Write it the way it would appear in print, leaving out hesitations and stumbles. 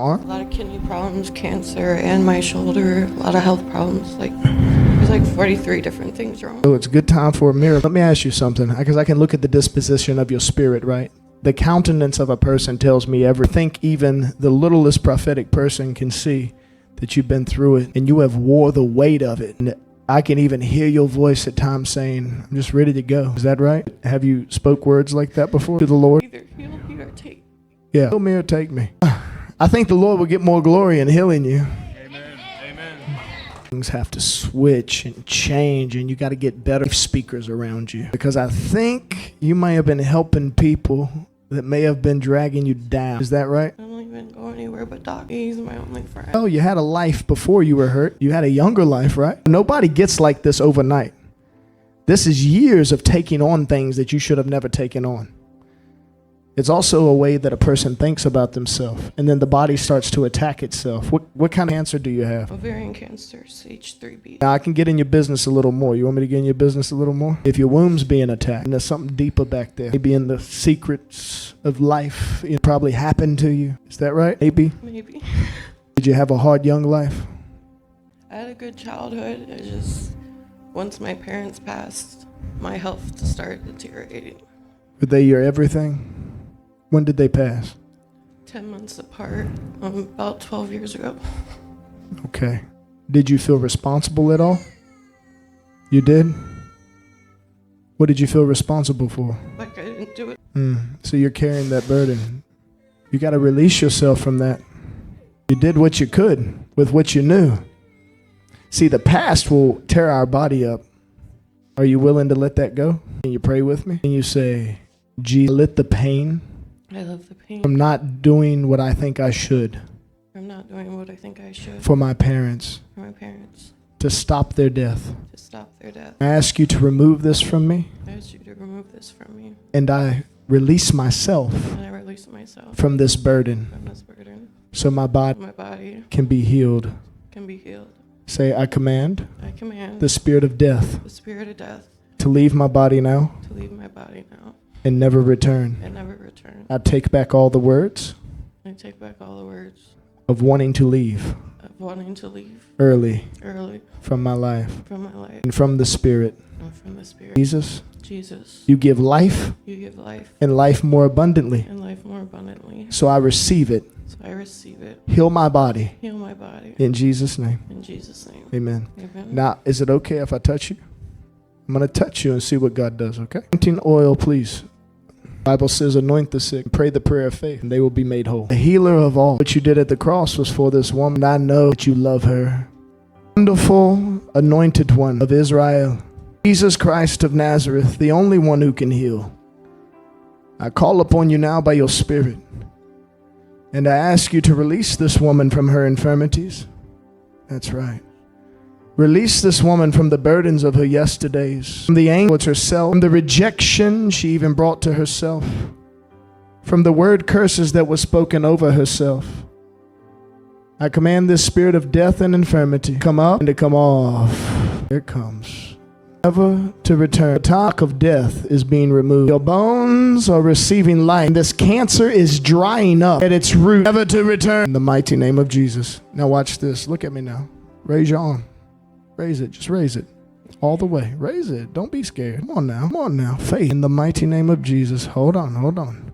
arm? A lot of kidney problems, cancer, and my shoulder. A lot of health problems. There's like 43 different things wrong. So it's a good time for a miracle. Let me ask you something, because I can look at the disposition of your spirit, right? The countenance of a person tells me everything. I think even the littlest prophetic person can see that you've been through it and you have wore the weight of it. And I can even hear your voice at times saying, I'm just ready to go. Is that right? Have you spoke words like that before to the Lord? Either heal me or take. Yeah. Heal me or take me. I think the Lord will get more glory in healing you. Amen. Amen. Things have to switch and change, and you got to get better speakers around you. Because I think you may have been helping people that may have been dragging you down. Is that right? I don't even go anywhere but Doc. He's my only friend. Oh, you had a life before you were hurt. You had a younger life, right? Nobody gets like this overnight. This is years of taking on things that you should have never taken on. It's also a way that a person thinks about themselves, and then the body starts to attack itself. What kind of cancer do you have? Ovarian cancer, stage 3B. Now, I can get in your business a little more. You want me to get in your business a little more? If your womb's being attacked, and there's something deeper back there, maybe in the secrets of life, it probably happened to you. Is that right? Maybe. Did you have a hard young life? I had a good childhood. It just, once my parents passed, my health started deteriorating. Were they your everything? When did they pass? 10 months apart, about 12 years ago. Okay. Did you feel responsible at all? You did? What did you feel responsible for? Like I didn't do it. So you're carrying that burden. You got to release yourself from that. You did what you could with what you knew. See, the past will tear our body up. Are you willing to let that go? Can you pray with me? And you say, Jesus, let the pain. I love the pain. I'm not doing what I think I should. I'm not doing what I think I should. For my parents. For my parents. To stop their death. To stop their death. I ask you to remove this from me. I ask you to remove this from me. And I release myself. And I release myself. From this burden. From this burden. So my body can be healed. Can be healed. Say, I command. I command. The spirit of death. The spirit of death. To leave my body now. To leave my body now. And never return. And never return. I take back all the words. I take back all the words. Of wanting to leave. Of wanting to leave. Early. From my life. From my life. And from the spirit. And from the spirit. Jesus. You give life. You give life. And life more abundantly. And life more abundantly. So I receive it. So I receive it. Heal my body. Heal my body. In Jesus' name. In Jesus' name. Amen. Amen. Now, is it okay if I touch you? I'm going to touch you and see what God does, okay? Anointing oil, please. The Bible says, anoint the sick, pray the prayer of faith, and they will be made whole. The healer of all. What you did at the cross was for this woman. I know that you love her. Wonderful anointed one of Israel. Jesus Christ of Nazareth, the only one who can heal. I call upon you now by your spirit. And I ask you to release this woman from her infirmities. That's right. Release this woman from the burdens of her yesterdays, from the anger towards herself, from the rejection she even brought to herself, from the word curses that were spoken over herself. I command this spirit of death and infirmity to come up and to come off. Here it comes. Never to return. The talk of death is being removed. Your bones are receiving life. This cancer is drying up at its root. Never to return. In the mighty name of Jesus. Now watch this. Look at me now. Raise your arm. Raise it. Just raise it. All the way. Raise it. Don't be scared. Come on now. Come on now. Faith. In the mighty name of Jesus. Hold on. Hold on.